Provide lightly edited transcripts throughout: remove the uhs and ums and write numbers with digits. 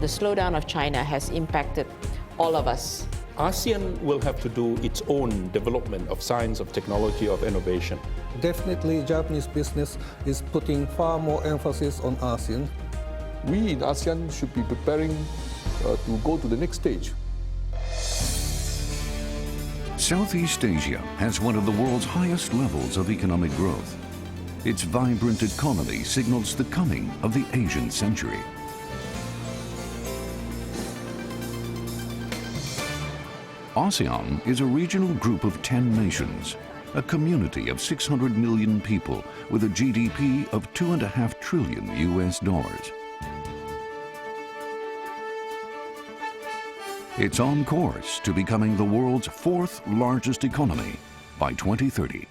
The slowdown of China has impacted all of us. ASEAN will have to do its own development of science, of technology, of innovation. Definitely, Japanese business is putting far more emphasis on ASEAN. We in ASEAN should be preparing to go to the next stage. Southeast Asia has one of the world's highest levels of economic growth. Its vibrant economy signals the coming of the Asian century. ASEAN is a regional group of 10 nations, a community of 600 million people with a GDP of $2.5 trillion US. It's on course to becoming the world's fourth largest economy by 2030.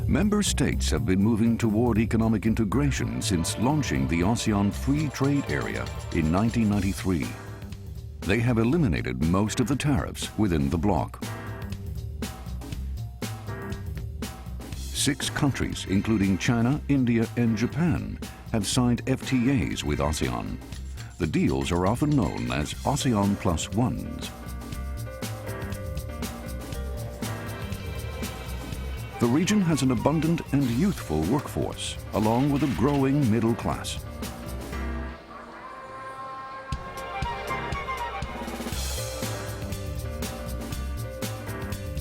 Member states have been moving toward economic integration since launching the ASEAN Free Trade Area in 1993. They have eliminated most of the tariffs within the bloc. 6 countries, including China, India, and Japan, have signed FTAs with ASEAN. The deals are often known as ASEAN Plus Ones. The region has an abundant and youthful workforce, along with a growing middle class.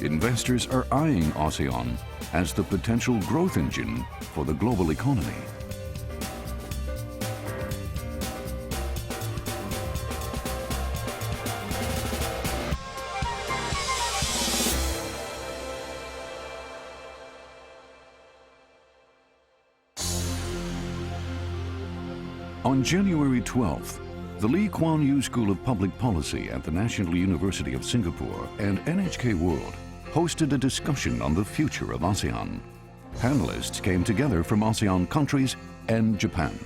Investors are eyeing ASEAN as the potential growth engine for the global economy. On January 12th, the Lee Kuan Yew School of Public Policy at the National University of Singapore and NHK World hosted a discussion on the future of ASEAN. Panelists came together from ASEAN countries and Japan.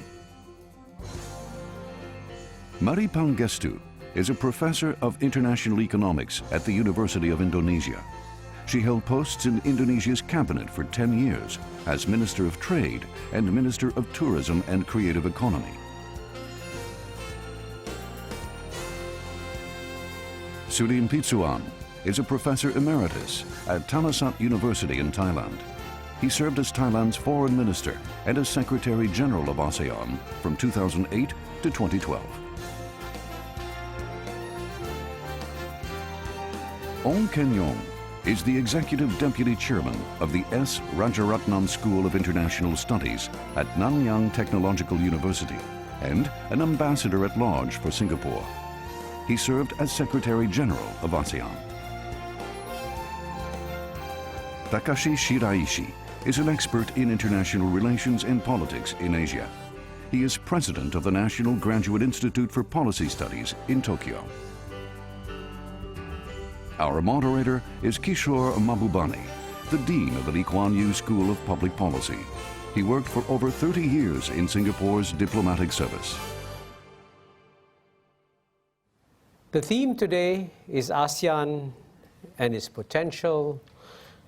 Mari Pangestu is a professor of international economics at the University of Indonesia. She held posts in Indonesia's cabinet for 10 years as Minister of Trade and Minister of Tourism and Creative Economy. Surin Pitsuan is a professor emeritus at Thammasat University in Thailand. He served as Thailand's foreign minister and as Secretary General of ASEAN from 2008 to 2012. Ong Ken-yong is the Executive Deputy Chairman of the S. Rajaratnam School of International Studies at Nanyang Technological University and an ambassador at large for Singapore. He served as Secretary General of ASEAN. Takashi Shiraishi is an expert in international relations and politics in Asia. He is president of the National Graduate Institute for Policy Studies in Tokyo. Our moderator is Kishore Mahbubani, the Dean of the Lee Kuan Yew School of Public Policy. He worked for over 30 years in Singapore's diplomatic service. The theme today is ASEAN and its potential,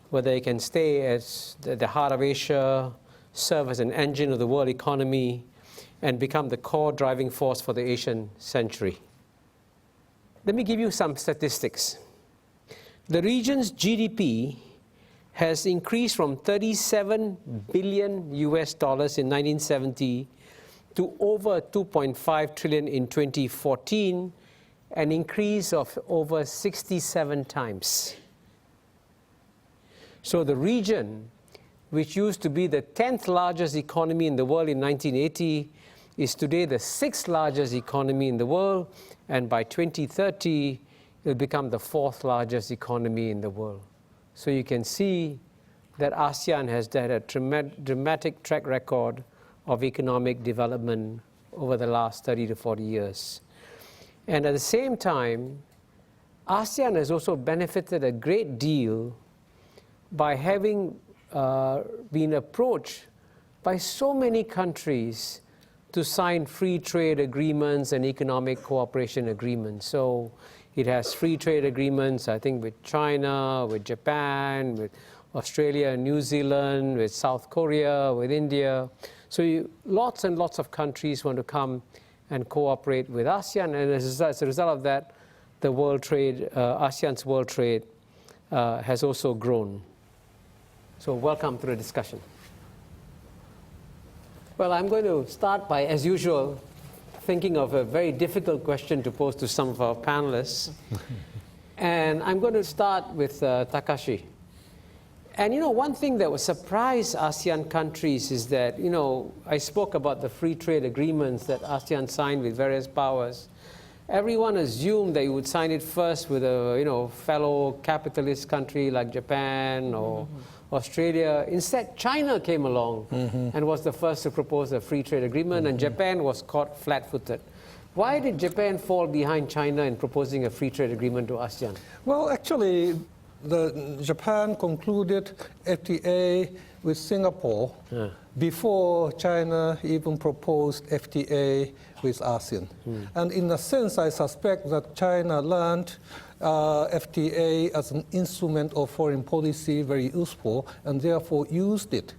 whether it can stay as the heart of Asia, serve as an engine of the world economy, and become the core driving force for the Asian century. Let me give you some statistics. The region's GDP has increased from $37 billion in 1970 to over $2.5 trillion in 2014, an increase of over 67 times. So the region, which used to be the 10th largest economy in the world in 1980, is today the 6th largest economy in the world, and by 2030, it will become the 4th largest economy in the world. So you can see that ASEAN has had a dramatic track record of economic development over the last 30 to 40 years. And at the same time, ASEAN has also benefited a great deal by having been approached by so many countries to sign free trade agreements and economic cooperation agreements. So it has free trade agreements, I think, with China, with Japan, with Australia and New Zealand, with South Korea, with India. So lots and lots of countries want to come and cooperate with ASEAN, and as a result of that, the world trade, ASEAN's world trade has also grown. So welcome to the discussion. Well, I'm going to start by, as usual, thinking of a very difficult question to pose to some of our panelists. And I'm going to start with Takashi. And one thing that would surprise ASEAN countries is that, I spoke about the free trade agreements that ASEAN signed with various powers. Everyone assumed that you would sign it first with a, fellow capitalist country like Japan or Australia. Instead, China came along and was the first to propose a free trade agreement, and Japan was caught flat-footed. Why did Japan fall behind China in proposing a free trade agreement to ASEAN? Well, actually, Japan concluded FTA with Singapore before China even proposed FTA with ASEAN. And in a sense, I suspect that China learned FTA as an instrument of foreign policy very useful, and therefore used it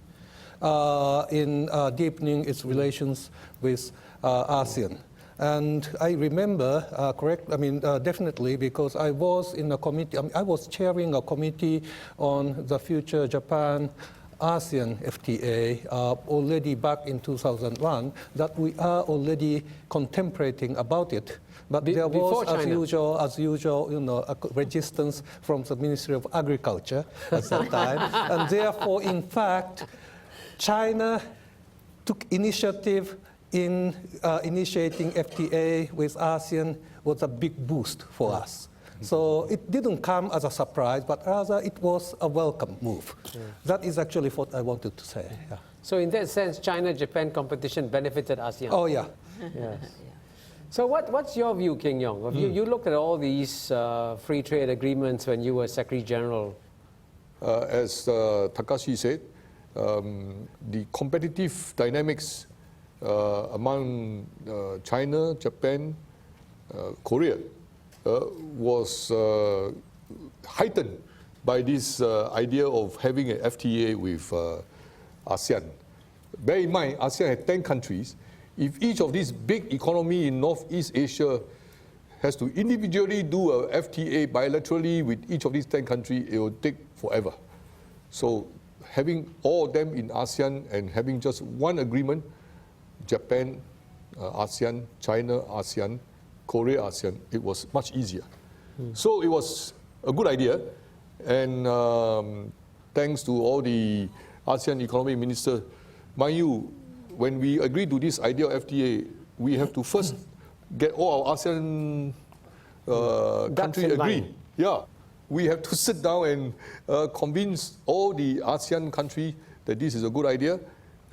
in deepening its relations with ASEAN. And I remember, definitely, because I was in a committee, I was chairing a committee on the future Japan-ASEAN FTA already back in 2001, that we are already contemplating about it. But there was, as usual, a resistance from the Ministry of Agriculture at that time. And therefore, in fact, China took initiative in initiating FTA with ASEAN was a big boost for us. So it didn't come as a surprise, but rather it was a welcome move. That is actually what I wanted to say. Yeah. So in that sense, China-Japan competition benefited ASEAN? Oh, yeah. Yes. So what's your view, King Yong? You looked at all these free trade agreements when you were Secretary General. As Takashi said, the competitive dynamics among China, Japan, Korea was heightened by this idea of having an FTA with ASEAN. Bear in mind, ASEAN had 10 countries. If each of these big economies in Northeast Asia has to individually do a FTA bilaterally with each of these 10 countries, it will take forever. So having all of them in ASEAN and having just one agreement, Japan, ASEAN, China, ASEAN, Korea, ASEAN, it was much easier. So it was a good idea, and thanks to all the ASEAN economic ministers, mind you, when we agreed to this idea of FTA, we have to first get all our ASEAN countries agree. Yeah, we have to sit down and convince all the ASEAN countries that this is a good idea.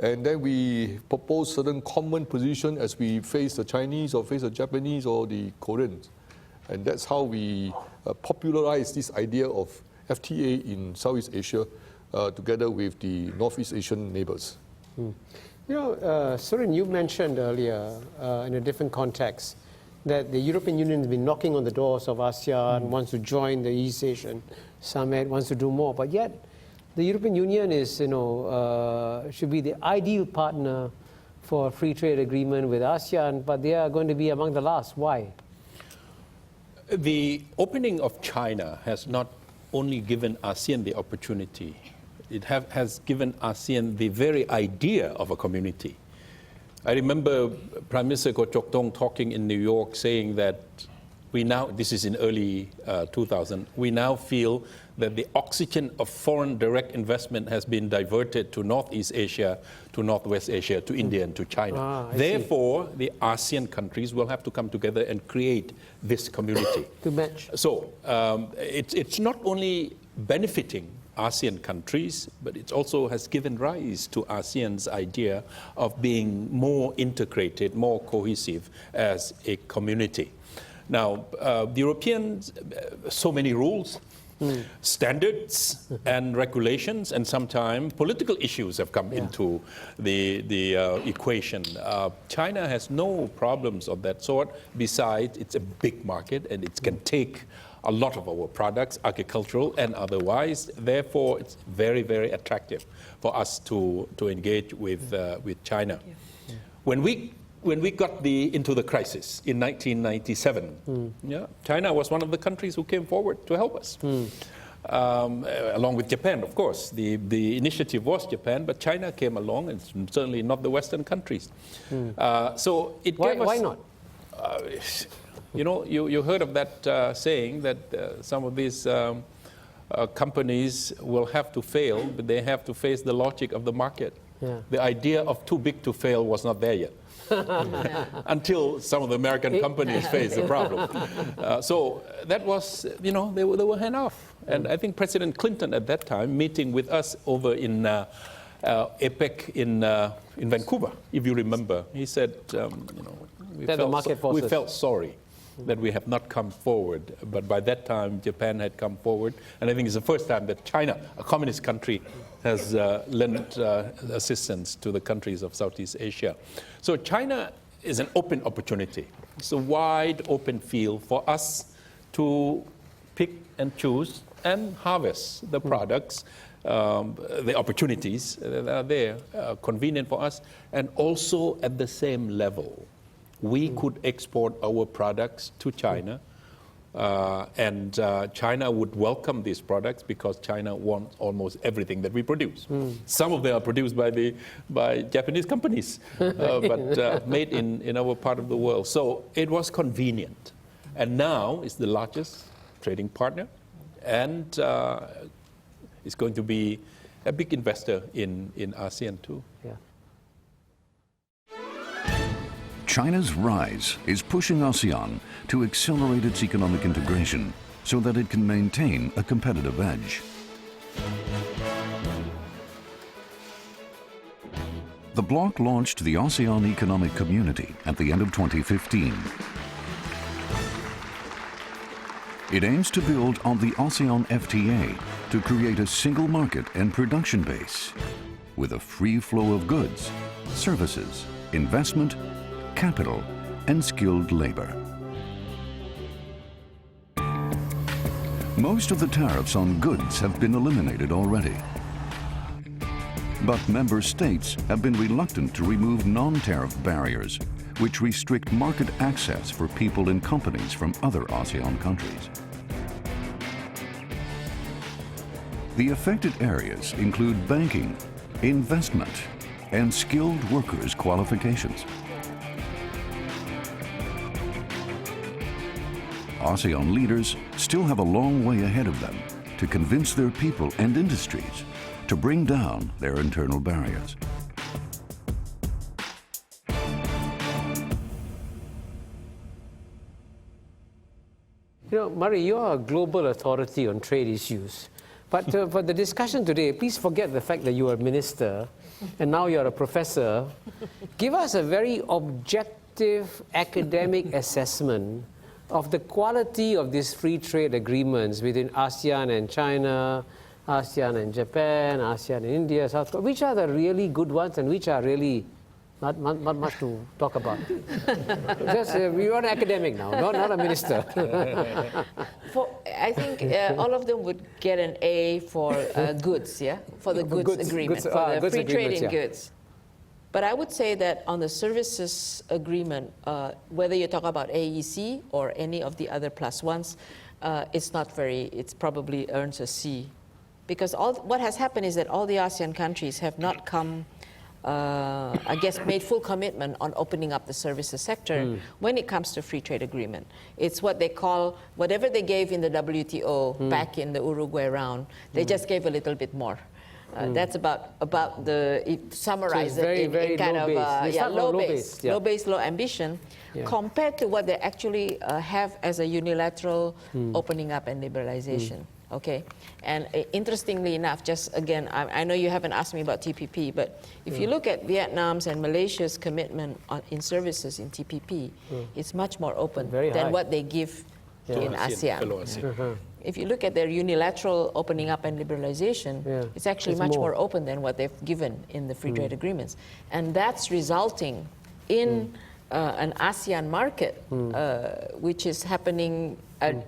And then we propose certain common position as we face the Chinese or face the Japanese or the Koreans. And that's how we popularize this idea of FTA in Southeast Asia together with the Northeast Asian neighbors. Surin, you mentioned earlier in a different context that the European Union has been knocking on the doors of ASEAN, wants to join the East Asian Summit, wants to do more, but yet the European Union is, should be the ideal partner for a free trade agreement with ASEAN, but they are going to be among the last. Why? The opening of China has not only given ASEAN the opportunity, it has given ASEAN the very idea of a community. I remember Prime Minister Goh Chok Tong talking in New York saying that we now, this is in early 2000, we now feel that the oxygen of foreign direct investment has been diverted to Northeast Asia, to Northwest Asia, to India and to China. Therefore, the ASEAN countries will have to come together and create this community. To match. So it's not only benefiting ASEAN countries, but it also has given rise to ASEAN's idea of being more integrated, more cohesive as a community. Now, the Europeans, so many rules, standards and regulations, and sometimes political issues have come into the equation. China has no problems of that sort. Besides, it's a big market and it can take a lot of our products, agricultural and otherwise. Therefore, it's very, very attractive for us to engage with China. Yeah. When we got into the crisis in 1997, China was one of the countries who came forward to help us. Along with Japan, of course. The initiative was Japan, but China came along, and certainly not the Western countries. So it gave us... Why not? You heard of that saying that some of these companies will have to fail, but they have to face the logic of the market. Yeah. The idea of too big to fail was not there yet. Until some of the American companies faced the problem. So that was, they were hand off. And I think President Clinton at that time, meeting with us over in APEC in Vancouver, if you remember, he said, we felt sorry that we have not come forward. But by that time, Japan had come forward. And I think it's the first time that China, a communist country, has lent assistance to the countries of Southeast Asia. So China is an open opportunity. It's a wide open field for us to pick and choose and harvest the products, the opportunities that are there, convenient for us, and also at the same level. We could export our products to China, and China would welcome these products because China wants almost everything that we produce. Some of them are produced by Japanese companies, but made in our part of the world. So it was convenient. And now it's the largest trading partner, and it's going to be a big investor in ASEAN too. Yeah. China's rise is pushing ASEAN to accelerate its economic integration so that it can maintain a competitive edge. The bloc launched the ASEAN Economic Community at the end of 2015. It aims to build on the ASEAN FTA to create a single market and production base with a free flow of goods, services, investment, capital, and skilled labor. Most of the tariffs on goods have been eliminated already. But member states have been reluctant to remove non-tariff barriers, which restrict market access for people and companies from other ASEAN countries. The affected areas include banking, investment, and skilled workers' qualifications. ASEAN leaders still have a long way ahead of them to convince their people and industries to bring down their internal barriers. Murray, you are a global authority on trade issues. But for the discussion today, please forget the fact that you are a minister and now you're a professor. Give us a very objective academic assessment of the quality of these free trade agreements between ASEAN and China, ASEAN and Japan, ASEAN and India, South Korea. Which are the really good ones and which are really not much to talk about? Just, you're an academic now, not a minister. I think all of them would get an A for goods, yeah? For the goods agreement, for the free trade in goods. But I would say that on the services agreement, whether you talk about AEC or any of the other plus ones, it's probably earns a C. Because what has happened is that all the ASEAN countries have not come, made full commitment on opening up the services sector when it comes to free trade agreement. It's what they call, whatever they gave in the WTO back in the Uruguay round, they just gave a little bit more. That's about summarize so it in kind of low base, low ambition, yeah, compared to what they actually have as a unilateral opening up and liberalization. Okay, and interestingly enough, just again, I know you haven't asked me about TPP, but if you look at Vietnam's and Malaysia's commitment in services in TPP, it's much more open than what they give in ASEAN. If you look at their unilateral opening up and liberalization, it's actually much more open than what they've given in the free trade agreements. And that's resulting in an ASEAN market, which is happening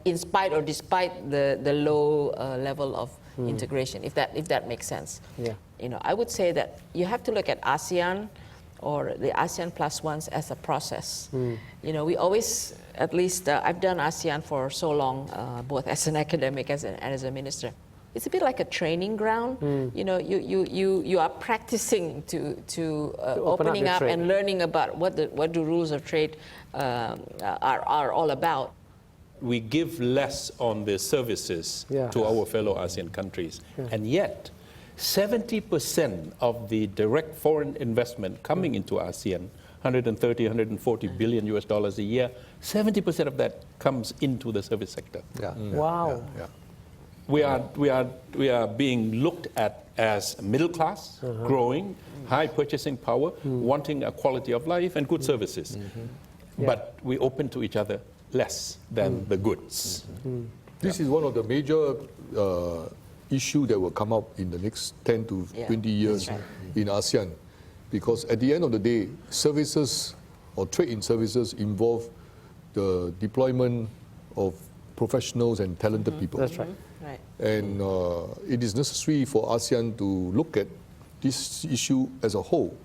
in spite or despite the low level of integration, if that makes sense. Yeah. I would say that you have to look at ASEAN or the ASEAN plus ones as a process. We always, at least I've done ASEAN for so long, both as an academic and as a minister. It's a bit like a training ground. You are practicing to opening up and learning about what the rules of trade are all about. We give less on the services to our fellow ASEAN countries, and yet 70% of the direct foreign investment coming into ASEAN, 130, 140 billion US dollars a year, 70% of that comes into the service sector. Wow. We are being looked at as middle class, growing, high purchasing power, wanting a quality of life and good services. But we open to each other less than the goods. This is one of the major issues that will come up in the next 10 to 20 years in ASEAN. Because at the end of the day, services or trade in services involve the deployment of professionals and talented people. That's right. And it is necessary for ASEAN to look at this issue as a whole.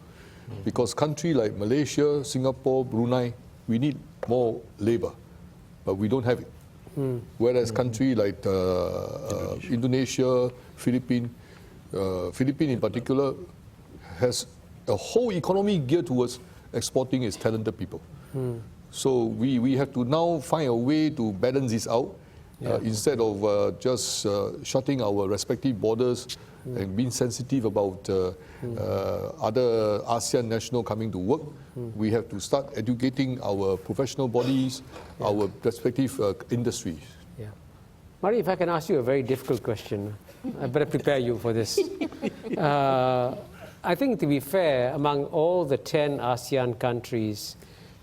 Because countries like Malaysia, Singapore, Brunei, we need more labor, but we don't have it. Whereas countries like Indonesia, Philippines in particular, has a whole economy geared towards exporting its talented people. So we have to now find a way to balance this out instead of just shutting our respective borders and being sensitive about other ASEAN nationals coming to work. We have to start educating our professional bodies, our respective industries. Mari, if I can ask you a very difficult question, I better prepare you for this. I think, to be fair, among all the 10 ASEAN countries,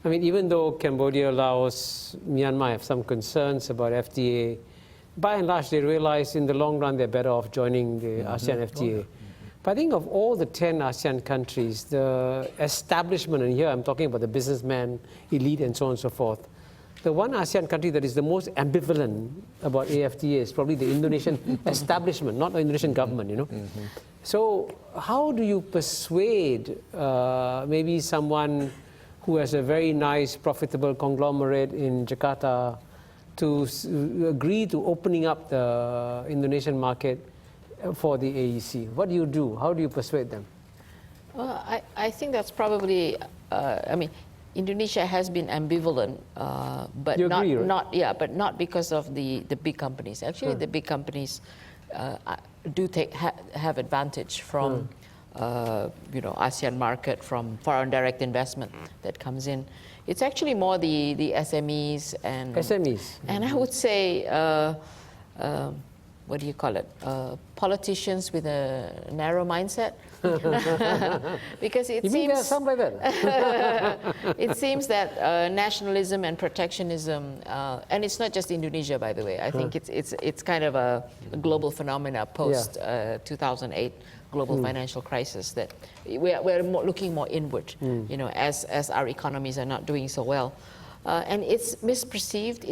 I mean, even though Cambodia, Laos, Myanmar have some concerns about FTA, by and large, they realize in the long run they're better off joining the ASEAN FTA. But I think of all the 10 ASEAN countries, the establishment, and here I'm talking about the businessman, elite, and so on and so forth, the one ASEAN country that is the most ambivalent about AFTA is probably the Indonesian establishment, not the Indonesian government, So how do you persuade maybe someone who has a very nice, profitable conglomerate in Jakarta to agree to opening up the Indonesian market for the AEC? What do you do? How do you persuade them? Well, I think that's probably, Indonesia has been ambivalent, but you agree, right? But not because of the big companies. Actually, the big companies do have advantage from ASEAN market, from foreign direct investment that comes in. It's actually more the SMEs and and I would say what do you call it? Politicians with a narrow mindset. Because it seems there are some like that? It seems that nationalism and protectionism, and it's not just Indonesia, by the way. I think it's kind of a global phenomena post 2008 global financial crisis, that we're looking more inward, as our economies are not doing so well. And it's misperceived.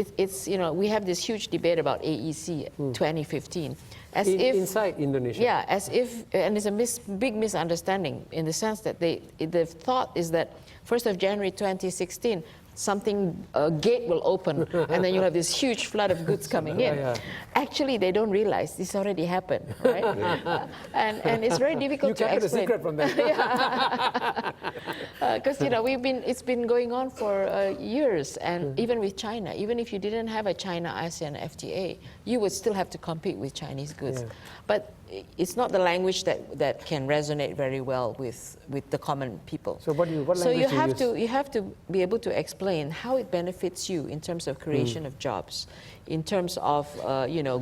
We have this huge debate about AEC 2015. Inside Indonesia. Yeah, as if, and it's a big misunderstanding in the sense that the thought is that 1st of January 2016, a gate will open, and then you have this huge flood of goods coming in. Actually, they don't realize this already happened, right? And it's very difficult to explain. You kept the secret from them. Because it's been going on for years, and even with China, even if you didn't have a China-ASEAN FTA, you would still have to compete with Chinese goods. But it's not the language that can resonate very well with the common people. So what language so you use? You have to be able to explain how it benefits you in terms of creation of jobs, in terms of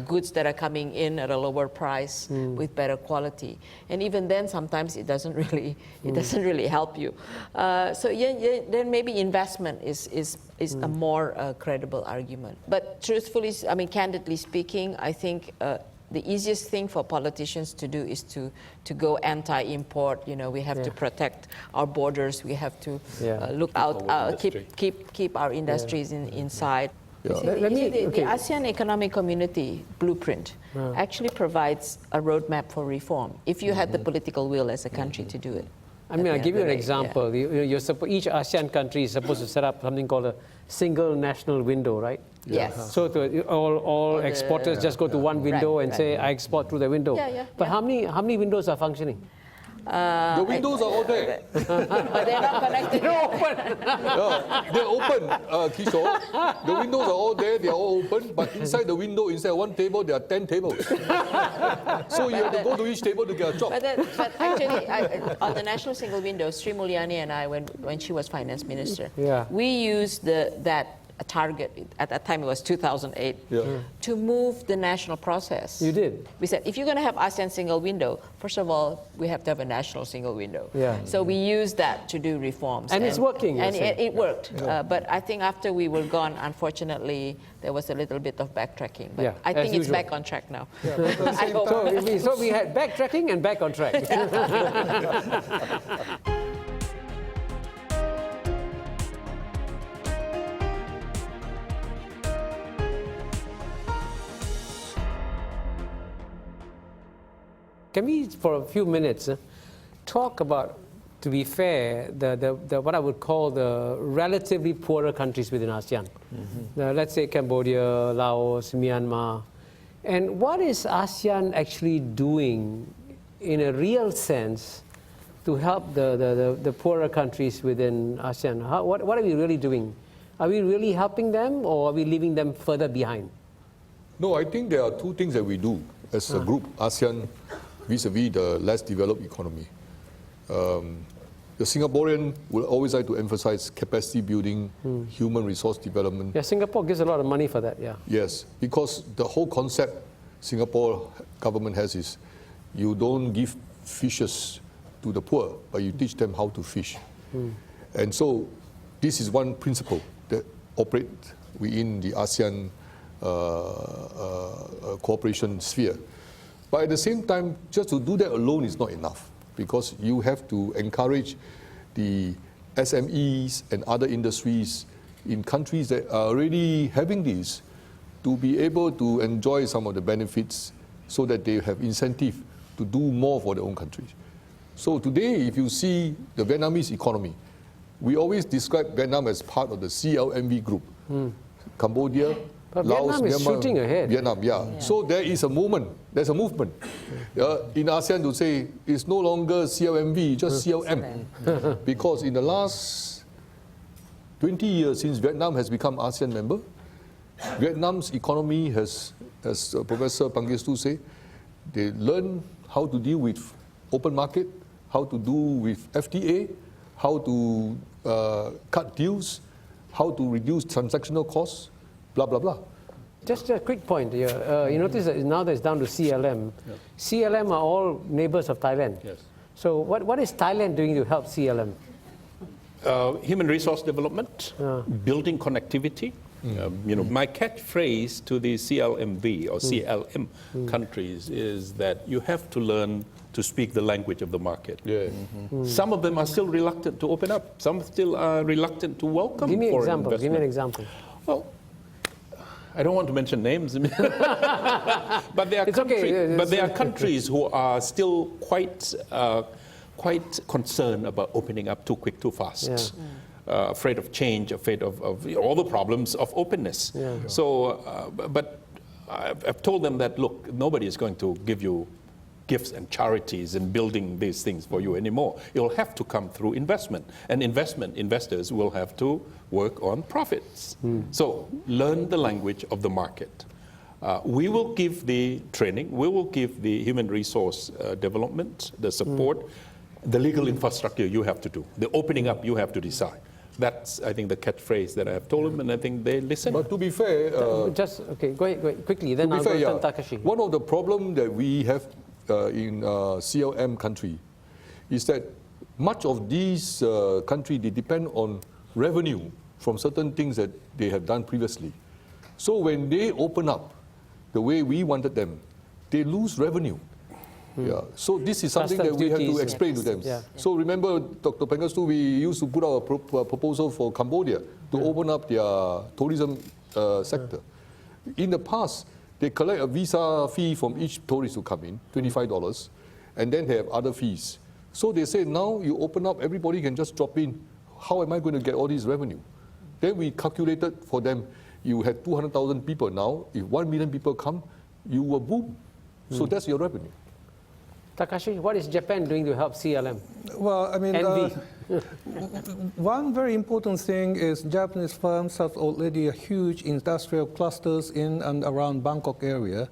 goods that are coming in at a lower price with better quality. And even then, sometimes it doesn't really help you. Then maybe investment is a more credible argument. But truthfully, candidly speaking, I think the easiest thing for politicians to do is to go anti-import. We have to protect our borders. We have to look out, keep our industries inside. Yeah. The ASEAN Economic Community blueprint actually provides a roadmap for reform if you had the political will as a country to do it. I mean, I'll give you an example. Each ASEAN country is supposed to set up something called a single national window, right? Yes. So all exporters just go to one window and say, I export through the window. But how many windows are functioning? The windows are all there. But they're not connected. They're open. They're open, Kishore. The windows are all there, they are all open, but inside the window, inside one table, there are 10 tables. So you have to go to each table to get a job. But actually, on the National Single Window, Sri Mulyani and I, when she was finance minister, we used that target, at that time it was 2008, to move the national process. You did? We said, if you're going to have ASEAN single window, first of all, we have to have a national single window. So we used that to do reforms. And it's working. And it worked. But I think after we were gone, unfortunately, there was a little bit of backtracking. But I think it's back on track now. I hope. So we had backtracking and back on track. Can we, for a few minutes, talk about, to be fair, the what I would call the relatively poorer countries within ASEAN? Let's say Cambodia, Laos, Myanmar. And what is ASEAN actually doing in a real sense to help the poorer countries within ASEAN? What are we really doing? Are we really helping them, or are we leaving them further behind? No, I think there are two things that we do as a group, ASEAN, vis-a-vis the less developed economy. The Singaporean will always like to emphasize capacity building, human resource development. Yeah, Singapore gives a lot of money for that, Yes, because the whole concept Singapore government has is you don't give fishes to the poor, but you teach them how to fish. And so this is one principle that operates within the ASEAN cooperation sphere. But at the same time, just to do that alone is not enough, because you have to encourage the SMEs and other industries in countries that are already having this to be able to enjoy some of the benefits so that they have incentive to do more for their own countries. So today, if you see the Vietnamese economy, we always describe Vietnam as part of the CLMV group. Cambodia, but Laos, Vietnam is Myanmar, shooting ahead. Vietnam, So there is a movement, there's a movement in ASEAN to say it's no longer CLMV, just CLM. Because in the last 20 years since Vietnam has become ASEAN member, Vietnam's economy has, as Professor Pangestu say, they learn how to deal with open market, how to do with FTA, how to cut deals, how to reduce transactional costs, blah, blah, blah. Just a quick point here. You notice that now that it's down to CLM. CLM are all neighbors of Thailand. Yes. So what is Thailand doing to help CLM? Human resource development, building connectivity. My catchphrase to the CLMV or CLM countries is that you have to learn to speak the language of the market. Some of them are still reluctant to open up. Some still are reluctant to welcome foreign investment. Give me an example. Well, I don't want to mention names, but there are countries who are still quite concerned about opening up too quick, too fast. Afraid of change, afraid of all the problems of openness. So, but I've told them that, look, nobody is going to give you gifts and charities and building these things for you anymore. It'll have to come through investment. And investors will have to work on profits. So learn the language of the market. We will give the training, we will give the human resource development, the support, the legal infrastructure you have to do. The opening up you have to decide. That's, I think, the catchphrase that I have told them, and I think they listen. But to be fair... go ahead quickly, then I'll go to Takashi. One of the problems that we have in CLM country is that much of these countries, they depend on revenue from certain things that they have done previously. So when they open up the way we wanted them, they lose revenue. So this is something that we have to explain to them. So remember, Dr. Pangestu, we used to put out a proposal for Cambodia to open up their tourism sector. In the past, they collect a visa fee from each tourist who come in, $25, and then they have other fees. So they say, now you open up, everybody can just drop in. How am I going to get all this revenue? Then we calculated for them, you had 200,000 people now. If 1 million people come, you will boom. So that's your revenue. Takashi, what is Japan doing to help CLM? Well, I mean, Envy. one very important thing is Japanese firms have already a huge industrial clusters in and around Bangkok area,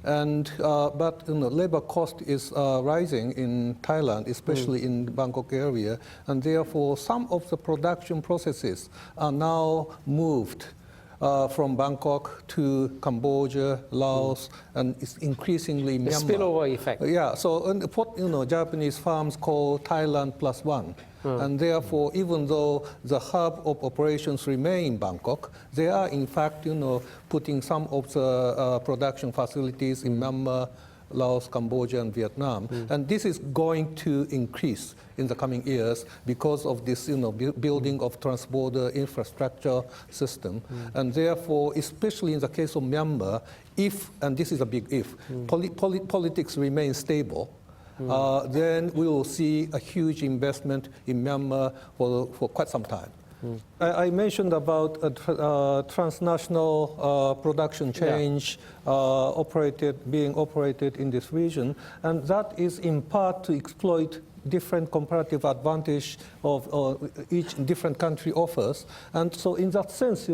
and but labor cost is rising in Thailand, especially in Bangkok area, and therefore some of the production processes are now moved from Bangkok to Cambodia, Laos, and it's increasingly The Myanmar. spillover effect. Yeah, so and what Japanese farms call Thailand plus one. And therefore, even though the hub of operations remain in Bangkok, they are in fact, putting some of the production facilities in Myanmar, Laos, Cambodia, and Vietnam. And this is going to increase in the coming years because of this building of transborder infrastructure system. And therefore, especially in the case of Myanmar, if, and this is a big if, politics remain stable, then we will see a huge investment in Myanmar for quite some time. I mentioned about transnational production change being operated in this region, and that is in part to exploit different comparative advantage of each different country offers. And so in that sense,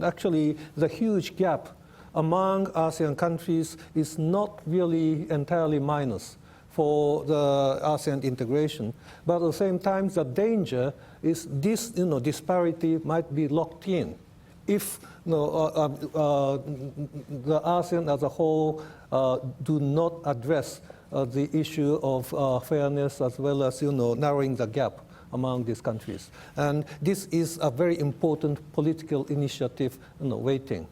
actually the huge gap among ASEAN countries is not really entirely minus for the ASEAN integration, but at the same time, the danger is this, disparity might be locked in if the ASEAN as a whole do not address the issue of fairness as well as, narrowing the gap among these countries. And this is a very important political initiative, waiting.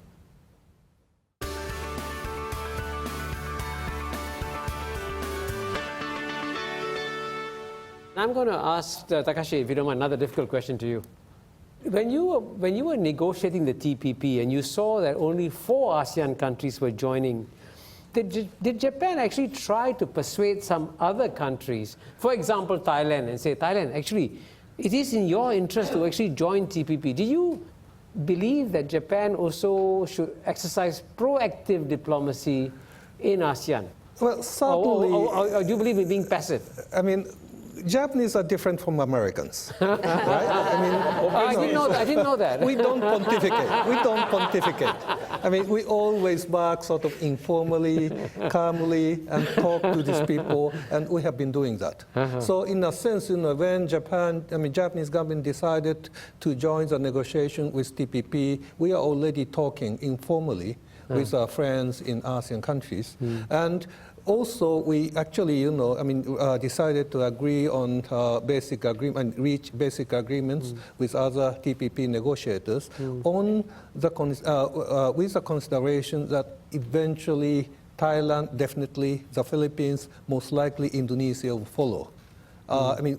I'm going to ask Takashi, if you don't mind, another difficult question to you. When you were negotiating the TPP and you saw that only 4 ASEAN countries were joining, did Japan actually try to persuade some other countries, for example, Thailand, and say, Thailand, actually, it is in your interest to actually join TPP? Do you believe that Japan also should exercise proactive diplomacy in ASEAN? Well, certainly. Or do you believe in being passive? I mean, Japanese are different from Americans, right? I didn't know that. We don't pontificate. I mean, we always work sort of informally, calmly, and talk to these people, and we have been doing that. So in a sense, when Japanese government decided to join the negotiation with TPP, we are already talking informally with our friends in ASEAN countries. And also, we actually, decided to agree on basic agreement, reach basic agreements with other TPP negotiators on the with the consideration that eventually Thailand, definitely the Philippines, most likely Indonesia will follow.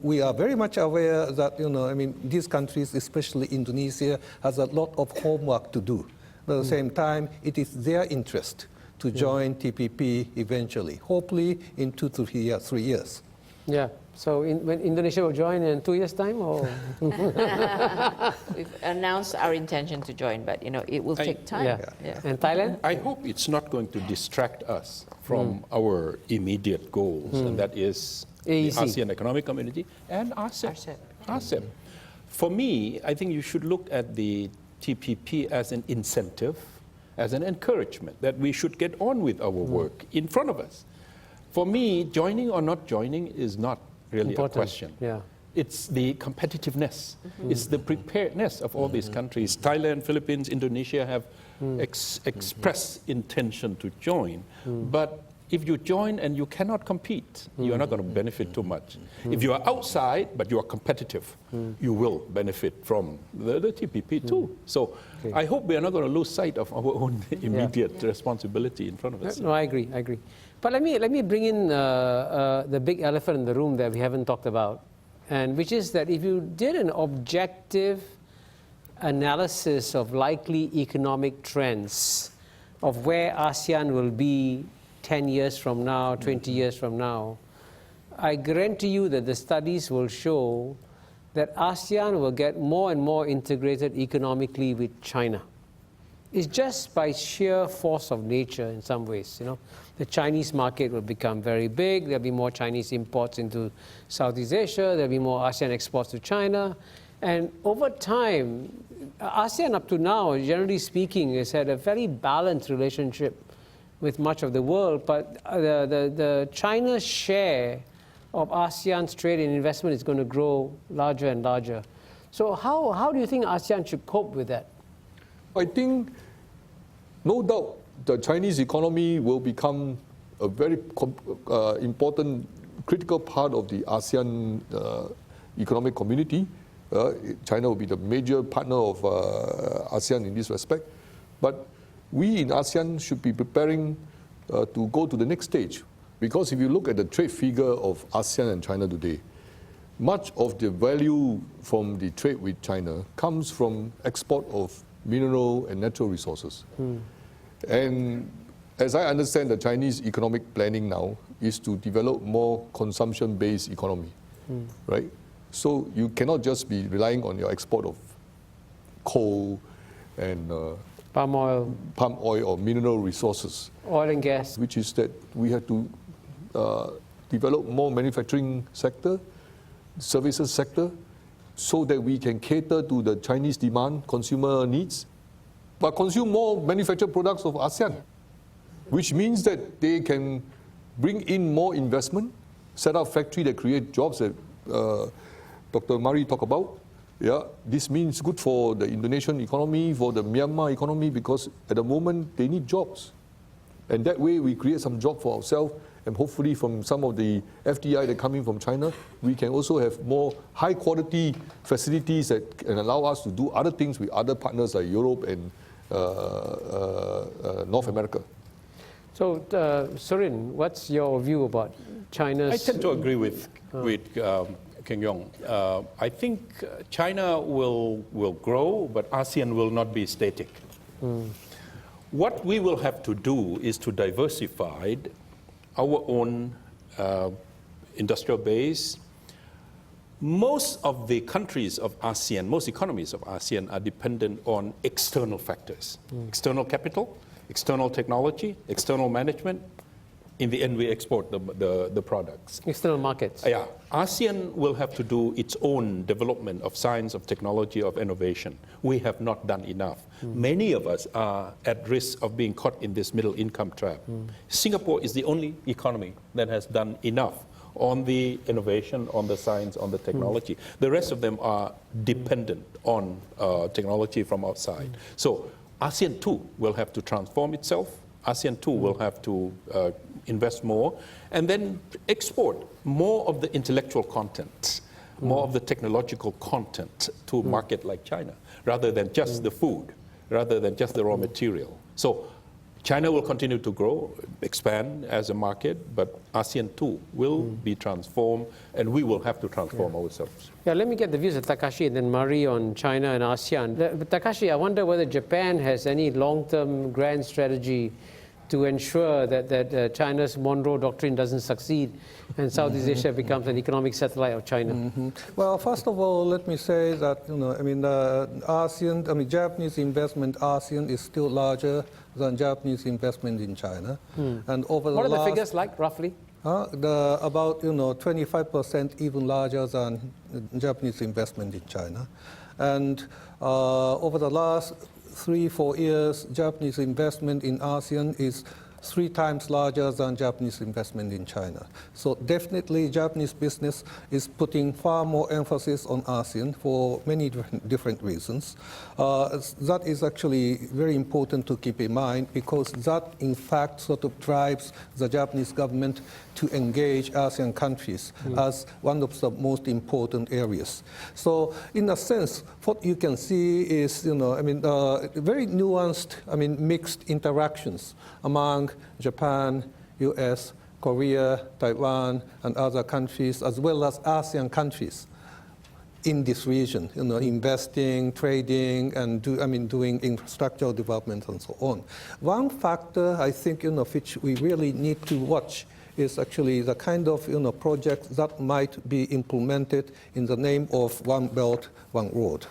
We are very much aware that, these countries, especially Indonesia, has a lot of homework to do. But at the same time, it is their interest to join TPP eventually, hopefully in 2 to 3 years. Yeah. So when Indonesia will join in 2 years' time, or we've announced our intention to join, but it will take time. Yeah. And Thailand? I hope it's not going to distract us from our immediate goals, and that is the ASEAN Economic Community and ASEAN. For me, I think you should look at the TPP as an incentive, as an encouragement that we should get on with our work in front of us. For me, joining or not joining is not really a question. Yeah. It's the competitiveness. It's the preparedness of all these countries. Thailand, Philippines, Indonesia have expressed intention to join. But if you join and you cannot compete, you're not going to benefit too much. If you are outside, but you are competitive, you will benefit from the TPP too. So I hope we are not going to lose sight of our own immediate responsibility in front of us. No, I agree. But let me bring in the big elephant in the room that we haven't talked about, and which is that if you did an objective analysis of likely economic trends of where ASEAN will be 10 years from now, 20 years from now, I guarantee you that the studies will show that ASEAN will get more and more integrated economically with China. It's just by sheer force of nature in some ways, you know. The Chinese market will become very big, there'll be more Chinese imports into Southeast Asia, there'll be more ASEAN exports to China, and over time, ASEAN up to now, generally speaking, has had a very balanced relationship with much of the world, but the China's share of ASEAN's trade and investment is going to grow larger and larger. So how do you think ASEAN should cope with that? I think, no doubt, the Chinese economy will become a very important, critical part of the ASEAN economic community. China will be the major partner of ASEAN in this respect. But we in ASEAN should be preparing to go to the next stage. Because if you look at the trade figure of ASEAN and China today, much of the value from the trade with China comes from export of mineral and natural resources. And as I understand, the Chinese economic planning now is to develop more consumption-based economy, right? So you cannot just be relying on your export of coal and palm oil or mineral resources. Oil and gas. Which is that we have to develop more manufacturing sector, services sector, so that we can cater to the Chinese demand, consumer needs, but consume more manufactured products of ASEAN, which means that they can bring in more investment, set up factory that create jobs that Dr. Murray talked about. Yeah, this means good for the Indonesian economy, for the Myanmar economy, because at the moment they need jobs. And that way we create some job for ourselves, and hopefully from some of the FDI that come in from China, we can also have more high quality facilities that can allow us to do other things with other partners like Europe and North America. So, Surin, what's your view about China's... I tend to agree with Keng Yong. I think China will grow, but ASEAN will not be static. What we will have to do is to diversify our own industrial base. Most of the countries of ASEAN, most economies of ASEAN are dependent on external factors. External capital, external technology, external management. In the end, we export the products. External markets. Yeah. ASEAN will have to do its own development of science, of technology, of innovation. We have not done enough. Many of us are at risk of being caught in this middle income trap. Singapore is the only economy that has done enough on the innovation, on the science, on the technology. The rest of them are dependent on technology from outside. So ASEAN too will have to transform itself. ASEAN too will have to invest more and then export more of the intellectual content, more of the technological content to a market like China, rather than just the food, rather than just the raw material. So China will continue to grow, expand as a market, but ASEAN too will be transformed, and we will have to transform ourselves. Yeah, let me get the views of Takashi and then Murray on China and ASEAN. Takashi, I wonder whether Japan has any long-term grand strategy to ensure that China's Monroe Doctrine doesn't succeed and Southeast Asia becomes an economic satellite of China? Well, first of all, let me say that Japanese investment ASEAN is still larger than Japanese investment in China. And over what are the figures like, roughly? About 25% even larger than Japanese investment in China. And over the last 3-4 years, Japanese investment in ASEAN is 3 times larger than Japanese investment in China. So definitely Japanese business is putting far more emphasis on ASEAN for many different reasons. That is actually very important to keep in mind, because that in fact sort of drives the Japanese government to engage ASEAN countries as one of the most important areas. So in a sense, what you can see is, very nuanced, mixed interactions among Japan, US, Korea, Taiwan, and other countries, as well as ASEAN countries. in this region, investing, trading, and doing infrastructural development and so on. One factor I think which we really need to watch is actually the kind of projects that might be implemented in the name of One Belt, One Road.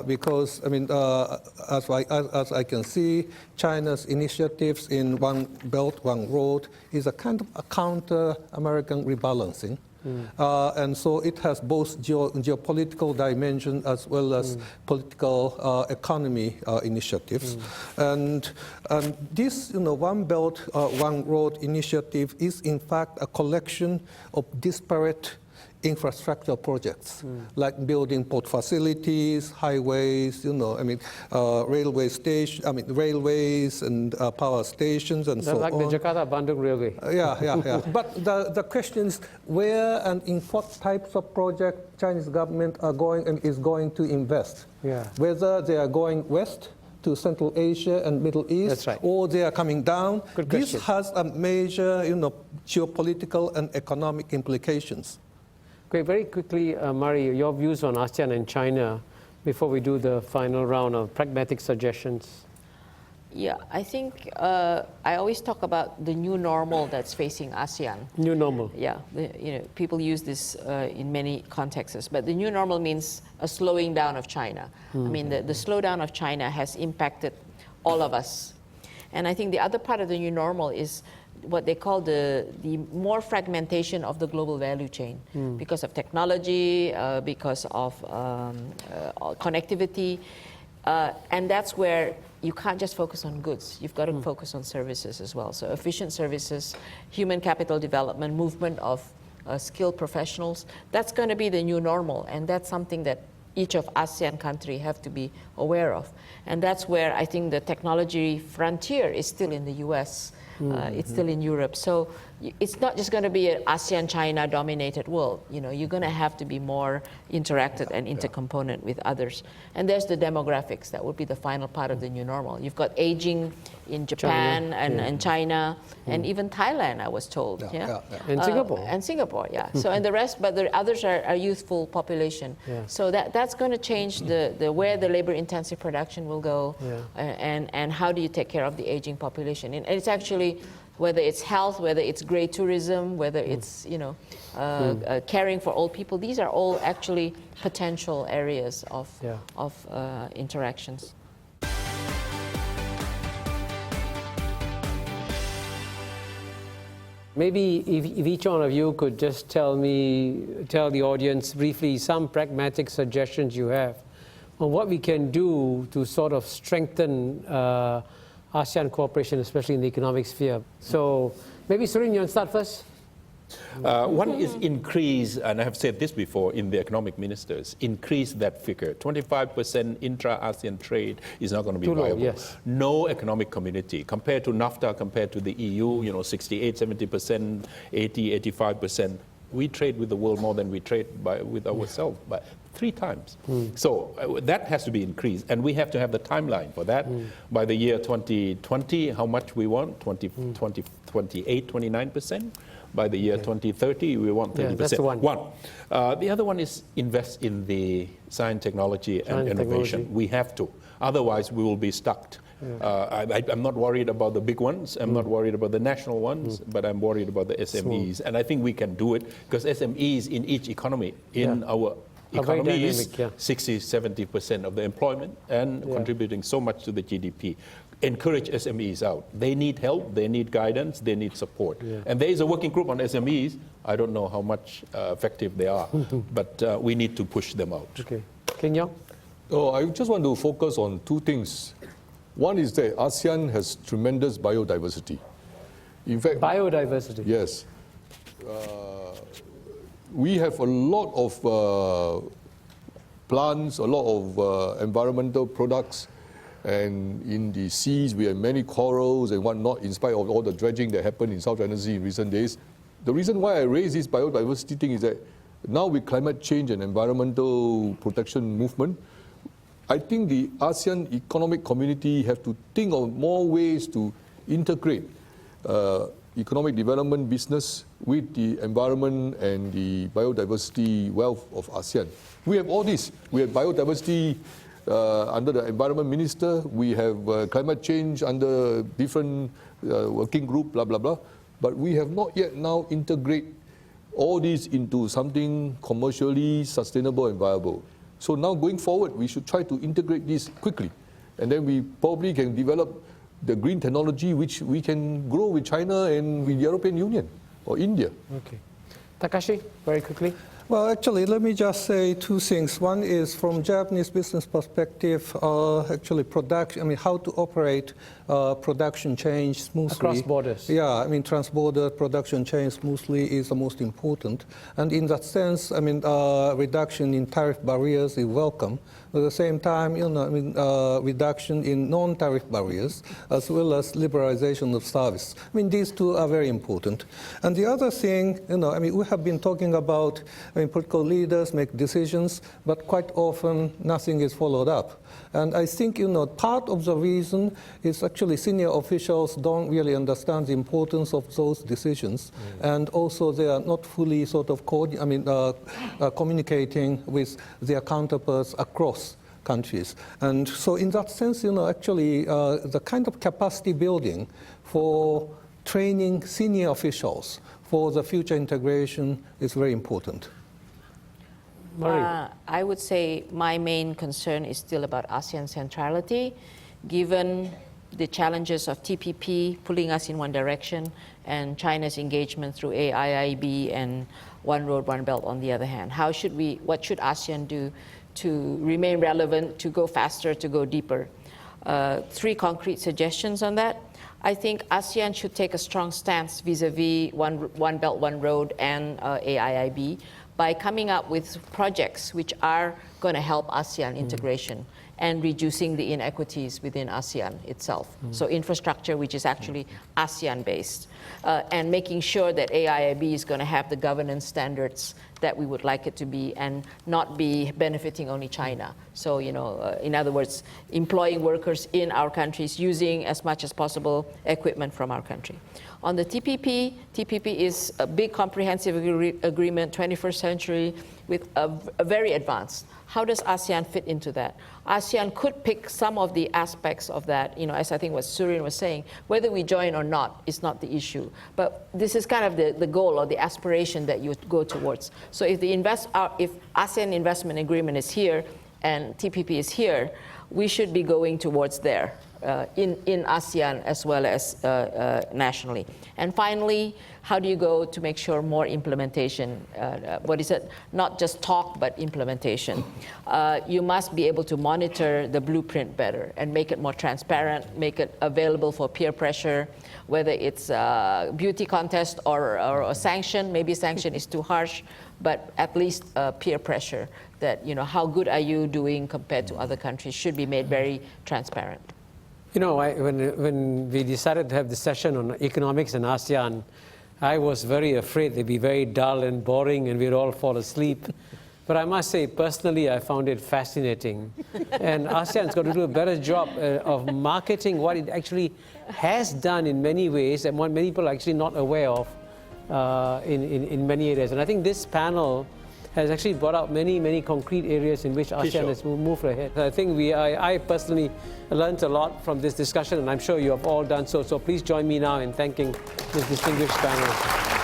Because as I can see, China's initiatives in One Belt, One Road is a kind of a counter-American rebalancing. And so it has both geopolitical dimension as well as political economy initiatives. And this One Belt, One Road initiative is in fact a collection of disparate infrastructure projects, like building port facilities, highways, railways and power stations and so like on. Like the Jakarta-Bandung Railway. Yeah. But the question is where and in what types of projects Chinese government is going to invest. Yeah. Whether they are going west to Central Asia and Middle East, That's right. or they are coming down. Good this question. has a major, geopolitical and economic implications. Okay, very quickly, Murray, your views on ASEAN and China before we do the final round of pragmatic suggestions. Yeah, I think I always talk about the new normal that's facing ASEAN. New normal. Yeah, people use this in many contexts, but the new normal means a slowing down of China. I mean, the slowdown of China has impacted all of us. And I think the other part of the new normal is what they call the more fragmentation of the global value chain because of technology, because of connectivity. And that's where you can't just focus on goods. You've got to focus on services as well. So efficient services, human capital development, movement of skilled professionals, that's going to be the new normal. And that's something that each of ASEAN countries have to be aware of. And that's where I think the technology frontier is still in the US. It's still in Europe. So it's not just going to be an ASEAN-China dominated world. You're going to have to be more interacted and intercomponent with others. And there's the demographics. That would be the final part of the new normal. You've got aging in Japan and China and even Thailand, I was told. And Singapore. And Singapore, yeah. So and the rest, but the others are youthful population. So that's going to change the where the labor-intensive production will go, and how do you take care of the aging population. And it's actually whether it's health, whether it's grey tourism, whether it's caring for old people. These are all actually potential areas of interactions. Maybe if each one of you could just tell the audience briefly some pragmatic suggestions you have on what we can do to sort of strengthen ASEAN cooperation, especially in the economic sphere. So maybe Surin, you want to start first? One is increase, and I have said this before in the economic ministers, increase that figure. 25% intra-ASEAN trade is not going to be viable. Yes. No economic community. Compared to NAFTA, compared to the EU, 68, 70%, 80, 85%. We trade with the world more than we trade with ourselves, by 3 times. So that has to be increased, and we have to have the timeline for that. By the year 2020, how much we want? 28, 29%. By the year 2030, we want 30%. That's the one. The other one is invest in the science, technology, and innovation. We have to. Otherwise, we will be stuck. I'm not worried about the big ones. I'm not worried about the national ones, but I'm worried about the SMEs. And I think we can do it because SMEs in each economy, our economy is 60, 70% of the employment and contributing so much to the GDP. Encourage SMEs out. They need help, they need guidance, they need support. And there is a working group on SMEs. I don't know how much effective they are, but we need to push them out. Okay. Keng Yong? I just want to focus on 2 things. One is that ASEAN has tremendous biodiversity. In fact, biodiversity. Yes. We have a lot of plants, a lot of environmental products, and in the seas we have many corals and whatnot, in spite of all the dredging that happened in South China Sea in recent days. The reason why I raise this biodiversity thing is that now with climate change and environmental protection movement, I think the ASEAN economic community have to think of more ways to integrate economic development business with the environment and the biodiversity wealth of ASEAN. We have all this. We have biodiversity under the environment minister. We have climate change under different working group, blah, blah, blah. But we have not yet now integrate all these into something commercially sustainable and viable. So now going forward, we should try to integrate this quickly. And then we probably can develop the green technology which we can grow with China and with the European Union or India. Okay. Takashi, very quickly. Well, actually, let me just say two things. One is from Japanese business perspective, actually production, I mean, how to operate production chain smoothly. Across borders. Yeah, I mean, trans-border production chain smoothly is the most important. And in that sense, I mean, reduction in tariff barriers is welcome. At the same time, you know, I mean, reduction in non-tariff barriers, as well as liberalization of service. I mean, these two are very important. And the other thing, you know, I mean, we have been talking about, I mean, political leaders make decisions, but quite often nothing is followed up. And I think, you know, part of the reason is actually senior officials don't really understand the importance of those decisions. And also they are not fully sort of communicating with their counterparts across countries. And so in that sense, you know, actually the kind of capacity building for training senior officials for the future integration is very important. I would say my main concern is still about ASEAN centrality, given the challenges of TPP pulling us in one direction and China's engagement through AIIB and One Road, One Belt on the other hand. What should ASEAN do to remain relevant, to go faster, to go deeper? 3 concrete suggestions on that. I think ASEAN should take a strong stance vis-a-vis One Belt, One Road and AIIB by coming up with projects which are going to help ASEAN integration and reducing the inequities within ASEAN itself. So infrastructure which is actually ASEAN-based, and making sure that AIIB is going to have the governance standards that we would like it to be and not be benefiting only China. So, you know, in other words, employing workers in our countries, using as much as possible equipment from our country. On the TPP is a big comprehensive agreement, 21st century, with a very advanced. How does ASEAN fit into that? ASEAN could pick some of the aspects of that, you know, as I think what Surin was saying, whether we join or not is not the issue. But this is kind of the goal or the aspiration that you would go towards. So if if ASEAN investment agreement is here and TPP is here, we should be going towards there. In ASEAN as well as nationally. And finally, how do you go to make sure more implementation, not just talk, but implementation. You must be able to monitor the blueprint better and make it more transparent, make it available for peer pressure, whether it's a beauty contest or a sanction. Maybe sanction is too harsh, but at least peer pressure that, you know, how good are you doing compared to other countries should be made very transparent. You know, when we decided to have the session on economics in ASEAN, I was very afraid they'd be very dull and boring and we'd all fall asleep. But I must say, personally, I found it fascinating. And ASEAN's got to do a better job of marketing what it actually has done in many ways and what many people are actually not aware of in many areas. And I think this panel has actually brought out many concrete areas in which ASEAN has moved ahead. I think I personally learned a lot from this discussion, and I'm sure you have all done so. So please join me now in thanking this distinguished panel.